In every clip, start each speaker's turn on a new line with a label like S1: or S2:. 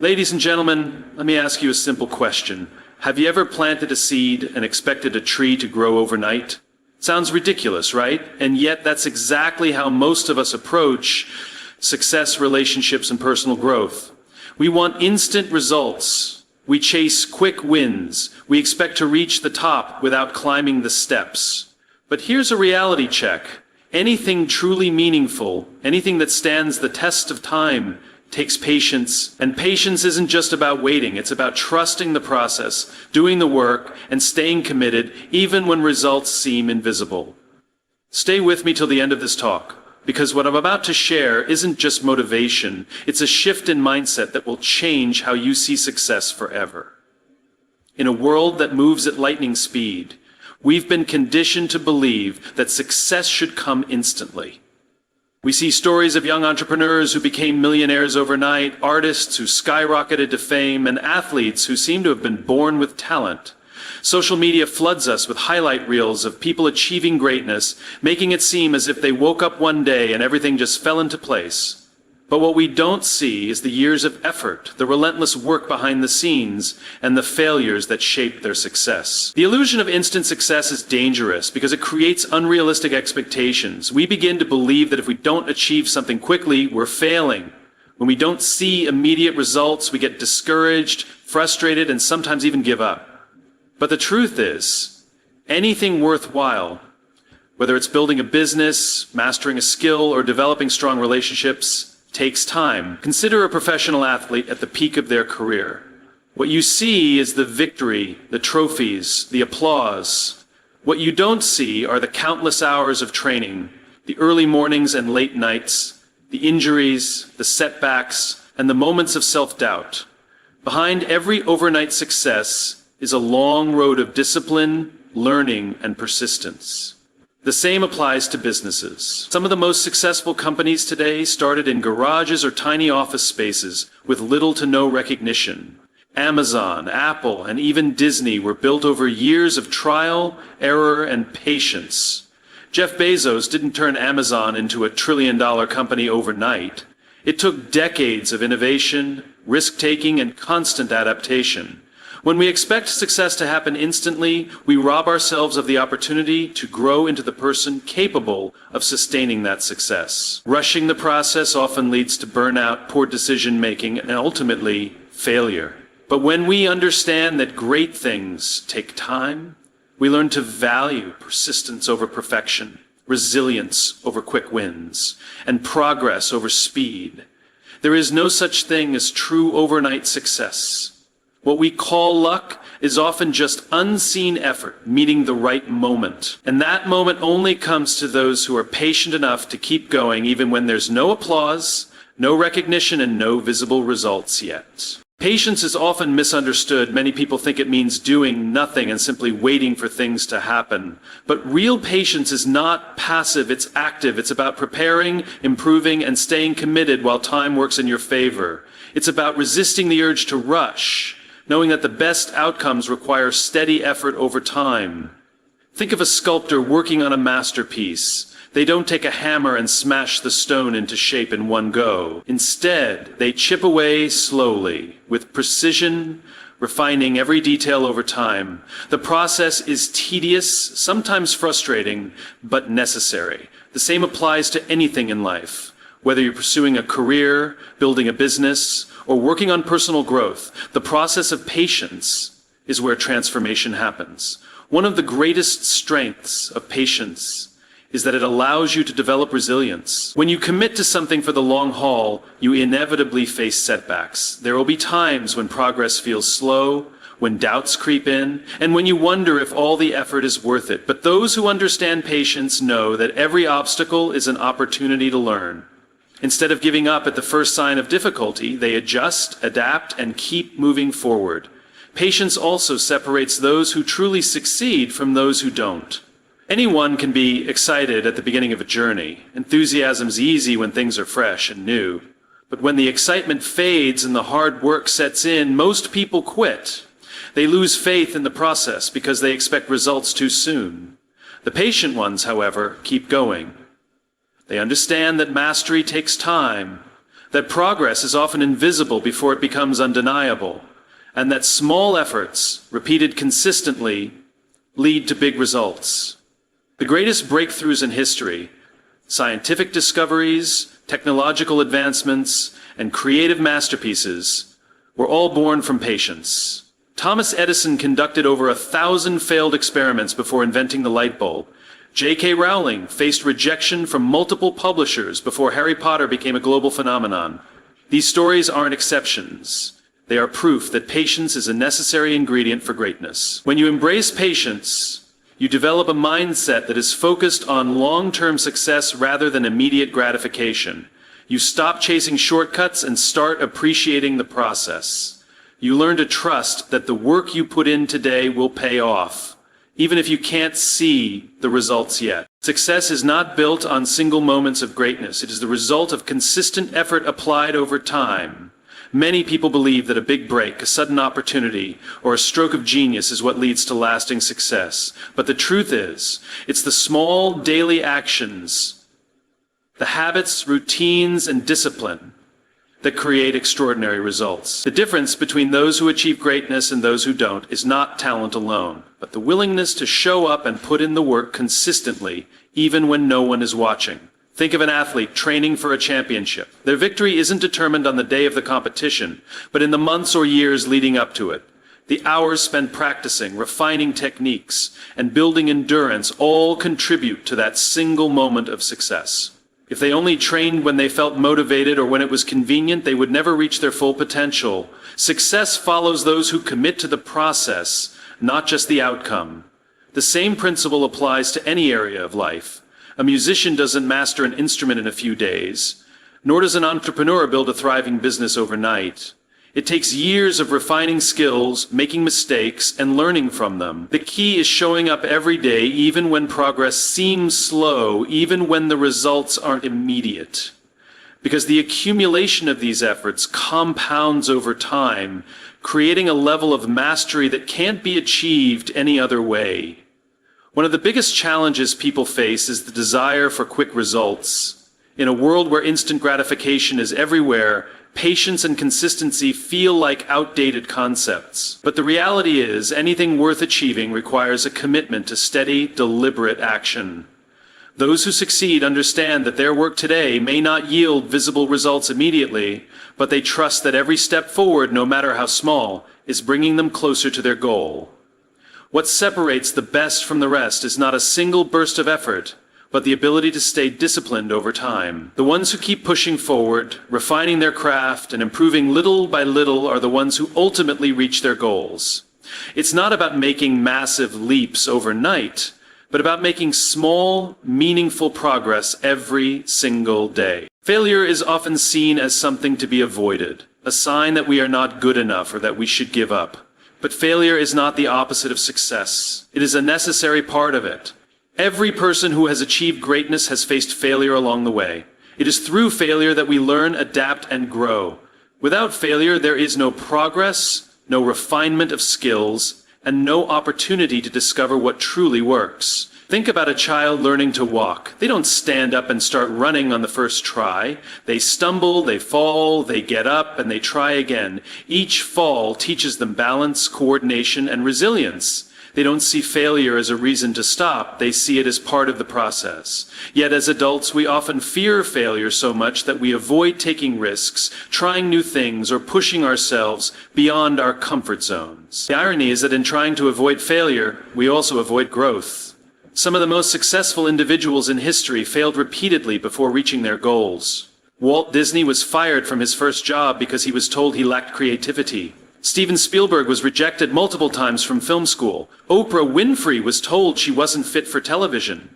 S1: Ladies and gentlemen, let me ask you a simple question. Have you ever planted a seed and expected a tree to grow overnight? Sounds ridiculous, right? And yet that's exactly how most of us approach success, relationships, and personal growth. We want instant results. We chase quick wins. We expect to reach the top without climbing the steps. But here's a reality check. Anything truly meaningful, anything that stands the test of time, takes patience. And patience isn't just about waiting. It's about trusting the process, doing the work, and staying committed even when results seem invisible. Stay with me till the end of this talk, because what I'm about to share isn't just motivation. It's a shift in mindset that will change how you see success forever. In a world that moves at lightning speed, we've been conditioned to believe that success should come instantly. We see stories of young entrepreneurs who became millionaires overnight, artists who skyrocketed to fame, and athletes who seem to have been born with talent. Social media floods us with highlight reels of people achieving greatness, making it seem as if they woke up one day and everything just fell into place. But what we don't see is the years of effort, the relentless work behind the scenes, and the failures that shaped their success. The illusion of instant success is dangerous because it creates unrealistic expectations. We begin to believe that if we don't achieve something quickly, we're failing. When we don't see immediate results, we get discouraged, frustrated, and sometimes even give up. But the truth is, anything worthwhile, whether it's building a business, mastering a skill, or developing strong relationships, takes time. Consider a professional athlete at the peak of their career. What you see is the victory, the trophies, the applause. What you don't see are the countless hours of training, the early mornings and late nights, the injuries, the setbacks, and the moments of self-doubt. Behind every overnight success is a long road of discipline, learning, and persistence. The same applies to businesses. Some of the most successful companies today started in garages or tiny office spaces with little to no recognition. Amazon, Apple, and even Disney were built over years of trial, error, and patience. Jeff Bezos didn't turn Amazon into a trillion-dollar company overnight. It took decades of innovation, risk-taking, and constant adaptation. When we expect success to happen instantly, we rob ourselves of the opportunity to grow into the person capable of sustaining that success. Rushing the process often leads to burnout, poor decision-making, and ultimately, failure. But when we understand that great things take time, we learn to value persistence over perfection, resilience over quick wins, and progress over speed. There is no such thing as true overnight success. What we call luck is often just unseen effort meeting the right moment. And that moment only comes to those who are patient enough to keep going even when there's no applause, no recognition, and no visible results yet. Patience is often misunderstood. Many people think it means doing nothing and simply waiting for things to happen. But real patience is not passive, it's active. It's about preparing, improving, and staying committed while time works in your favor. It's about resisting the urge to rush, knowing that the best outcomes require steady effort over time. Think of a sculptor working on a masterpiece. They don't take a hammer and smash the stone into shape in one go. Instead, they chip away slowly, with precision, refining every detail over time. The process is tedious, sometimes frustrating, but necessary. The same applies to anything in life. Whether you're pursuing a career, building a business, or working on personal growth, the process of patience is where transformation happens. One of the greatest strengths of patience is that it allows you to develop resilience. When you commit to something for the long haul, you inevitably face setbacks. There will be times when progress feels slow, when doubts creep in, and when you wonder if all the effort is worth it. But those who understand patience know that every obstacle is an opportunity to learn. Instead of giving up at the first sign of difficulty, they adjust, adapt, and keep moving forward. Patience also separates those who truly succeed from those who don't. Anyone can be excited at the beginning of a journey. Enthusiasm's easy when things are fresh and new. But when the excitement fades and the hard work sets in, most people quit. They lose faith in the process because they expect results too soon. The patient ones, however, keep going. They understand that mastery takes time, that progress is often invisible before it becomes undeniable, and that small efforts, repeated consistently, lead to big results. The greatest breakthroughs in history, scientific discoveries, technological advancements, and creative masterpieces, were all born from patience. Thomas Edison conducted over 1,000 failed experiments before inventing the light bulb. J.K. Rowling faced rejection from multiple publishers before Harry Potter became a global phenomenon. These stories aren't exceptions. They are proof that patience is a necessary ingredient for greatness. When you embrace patience, you develop a mindset that is focused on long-term success rather than immediate gratification. You stop chasing shortcuts and start appreciating the process. You learn to trust that the work you put in today will pay off, even if you can't see the results yet. Success is not built on single moments of greatness. It is the result of consistent effort applied over time. Many people believe that a big break, a sudden opportunity, or a stroke of genius is what leads to lasting success. But the truth is, it's the small daily actions, the habits, routines, and discipline that create extraordinary results. The difference between those who achieve greatness and those who don't is not talent alone, but the willingness to show up and put in the work consistently, even when no one is watching. Think of an athlete training for a championship. Their victory isn't determined on the day of the competition, but in the months or years leading up to it. The hours spent practicing, refining techniques, and building endurance all contribute to that single moment of success. If they only trained when they felt motivated or when it was convenient, they would never reach their full potential. Success follows those who commit to the process, not just the outcome. The same principle applies to any area of life. A musician doesn't master an instrument in a few days, nor does an entrepreneur build a thriving business overnight. It takes years of refining skills, making mistakes, and learning from them. The key is showing up every day, even when progress seems slow, even when the results aren't immediate. Because the accumulation of these efforts compounds over time, creating a level of mastery that can't be achieved any other way. One of the biggest challenges people face is the desire for quick results. In a world where instant gratification is everywhere, patience and consistency feel like outdated concepts. But the reality is, anything worth achieving requires a commitment to steady, deliberate action. Those who succeed understand that their work today may not yield visible results immediately, but they trust that every step forward, no matter how small, is bringing them closer to their goal. What separates the best from the rest is not a single burst of effort, but the ability to stay disciplined over time. The ones who keep pushing forward, refining their craft, and improving little by little are the ones who ultimately reach their goals. It's not about making massive leaps overnight, but about making small, meaningful progress every single day. Failure is often seen as something to be avoided, a sign that we are not good enough or that we should give up. But failure is not the opposite of success. It is a necessary part of it. Every person who has achieved greatness has faced failure along the way. It is through failure that we learn, adapt, and grow. Without failure, there is no progress, no refinement of skills, and no opportunity to discover what truly works. Think about a child learning to walk. They don't stand up and start running on the first try. They stumble, they fall, they get up, and they try again. Each fall teaches them balance, coordination, and resilience. They don't see failure as a reason to stop. They see it as part of the process. Yet as adults, we often fear failure so much that we avoid taking risks, trying new things, or pushing ourselves beyond our comfort zones. The irony is that in trying to avoid failure, we also avoid growth. Some of the most successful individuals in history failed repeatedly before reaching their goals. Walt Disney was fired from his first job because he was told he lacked creativity. Steven Spielberg was rejected multiple times from film school. Oprah Winfrey was told she wasn't fit for television.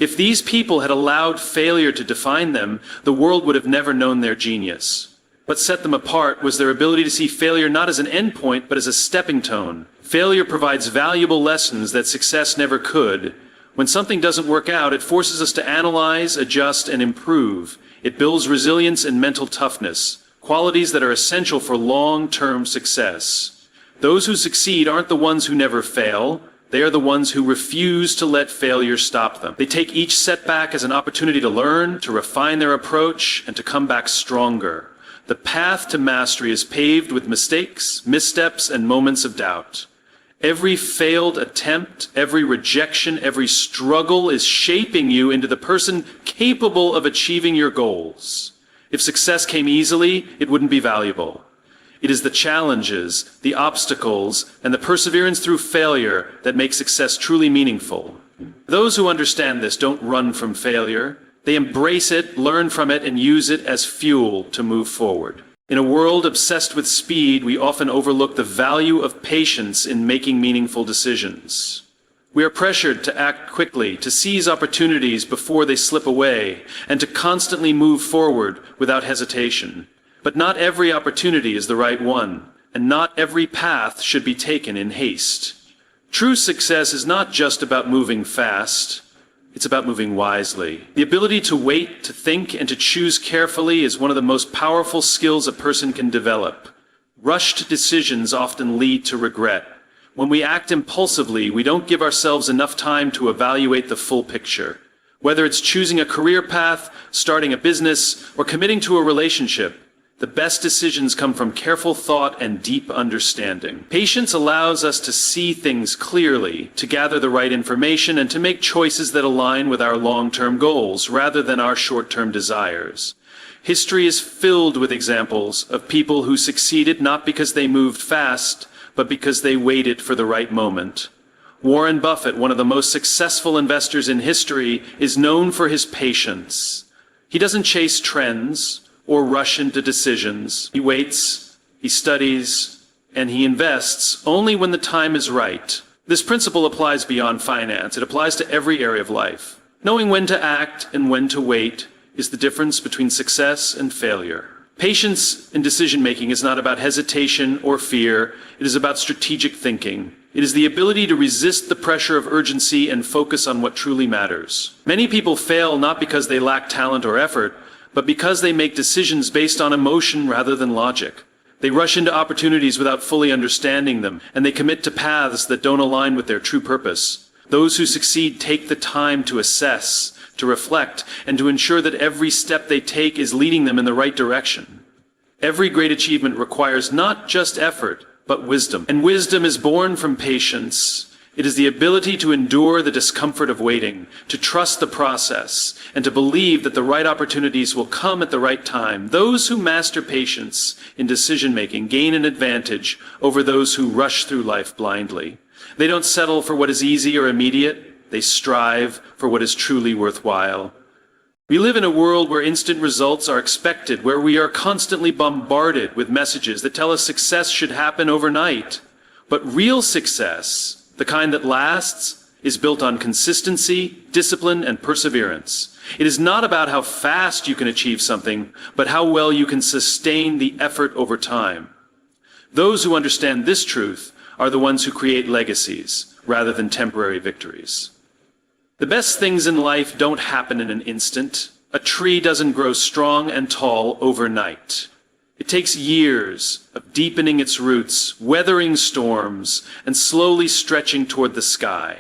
S1: If these people had allowed failure to define them, the world would have never known their genius. What set them apart was their ability to see failure not as an endpoint, but as a stepping stone. Failure provides valuable lessons that success never could. When something doesn't work out, it forces us to analyze, adjust, and improve. It builds resilience and mental toughness, qualities that are essential for long-term success. Those who succeed aren't the ones who never fail. They are the ones who refuse to let failure stop them. They take each setback as an opportunity to learn, to refine their approach, and to come back stronger. The path to mastery is paved with mistakes, missteps, and moments of doubt. Every failed attempt, every rejection, every struggle is shaping you into the person capable of achieving your goals. If success came easily, it wouldn't be valuable. It is the challenges, the obstacles, and the perseverance through failure that make success truly meaningful. Those who understand this don't run from failure. They embrace it, learn from it, and use it as fuel to move forward. In a world obsessed with speed, we often overlook the value of patience in making meaningful decisions. We are pressured to act quickly, to seize opportunities before they slip away, and to constantly move forward without hesitation. But not every opportunity is the right one, and not every path should be taken in haste. True success is not just about moving fast. It's about moving wisely. The ability to wait, to think, and to choose carefully is one of the most powerful skills a person can develop. Rushed decisions often lead to regret. When we act impulsively, we don't give ourselves enough time to evaluate the full picture. Whether it's choosing a career path, starting a business, or committing to a relationship, the best decisions come from careful thought and deep understanding. Patience allows us to see things clearly, to gather the right information, and to make choices that align with our long-term goals rather than our short-term desires. History is filled with examples of people who succeeded not because they moved fast, but because they waited for the right moment. Warren Buffett, one of the most successful investors in history, is known for his patience. He doesn't chase trends or rush into decisions. He waits, he studies, and he invests only when the time is right. This principle applies beyond finance. It applies to every area of life. Knowing when to act and when to wait is the difference between success and failure. Patience in decision-making is not about hesitation or fear. It is about strategic thinking. It is the ability to resist the pressure of urgency and focus on what truly matters. Many people fail not because they lack talent or effort, but because they make decisions based on emotion rather than logic. They rush into opportunities without fully understanding them, and they commit to paths that don't align with their true purpose. Those who succeed take the time to assess, to reflect, and to ensure that every step they take is leading them in the right direction. Every great achievement requires not just effort, but wisdom. And wisdom is born from patience. It is the ability to endure the discomfort of waiting, to trust the process, and to believe that the right opportunities will come at the right time. Those who master patience in decision-making gain an advantage over those who rush through life blindly. They don't settle for what is easy or immediate. They strive for what is truly worthwhile. We live in a world where instant results are expected, where we are constantly bombarded with messages that tell us success should happen overnight. But real success, the kind that lasts, is built on consistency, discipline, and perseverance. It is not about how fast you can achieve something, but how well you can sustain the effort over time. Those who understand this truth are the ones who create legacies rather than temporary victories. The best things in life don't happen in an instant. A tree doesn't grow strong and tall overnight. It takes years of deepening its roots, weathering storms, and slowly stretching toward the sky.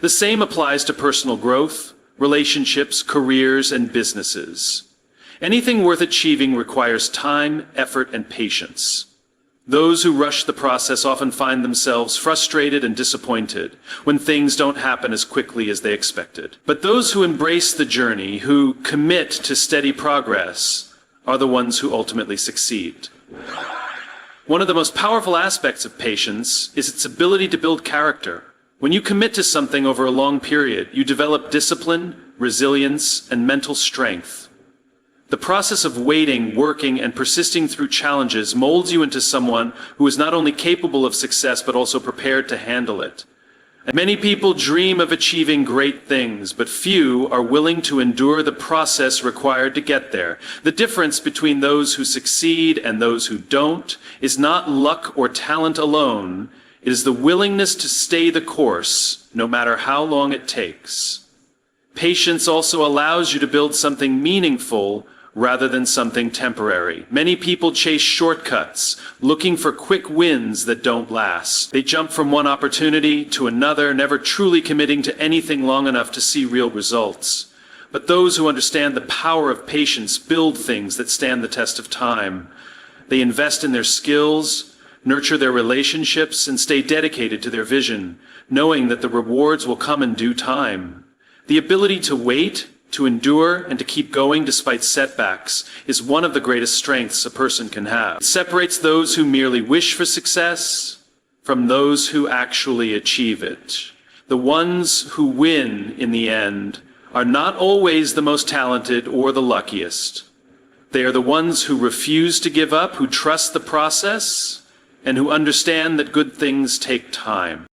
S1: The same applies to personal growth, relationships, careers, and businesses. Anything worth achieving requires time, effort, and patience. Those who rush the process often find themselves frustrated and disappointed when things don't happen as quickly as they expected. But those who embrace the journey, who commit to steady progress, are the ones who ultimately succeed. One of the most powerful aspects of patience is its ability to build character. When you commit to something over a long period, you develop discipline, resilience, and mental strength. The process of waiting, working, and persisting through challenges molds you into someone who is not only capable of success but also prepared to handle it. And many people dream of achieving great things, but few are willing to endure the process required to get there. The difference between those who succeed and those who don't is not luck or talent alone. It is the willingness to stay the course, no matter how long it takes. Patience also allows you to build something meaningful rather than something temporary. Many people chase shortcuts, looking for quick wins that don't last. They jump from one opportunity to another, never truly committing to anything long enough to see real results. But those who understand the power of patience build things that stand the test of time. They invest in their skills, nurture their relationships, and stay dedicated to their vision, knowing that the rewards will come in due time. The ability to wait, to endure, and to keep going despite setbacks is one of the greatest strengths a person can have. It separates those who merely wish for success from those who actually achieve it. The ones who win in the end are not always the most talented or the luckiest. They are the ones who refuse to give up, who trust the process, and who understand that good things take time.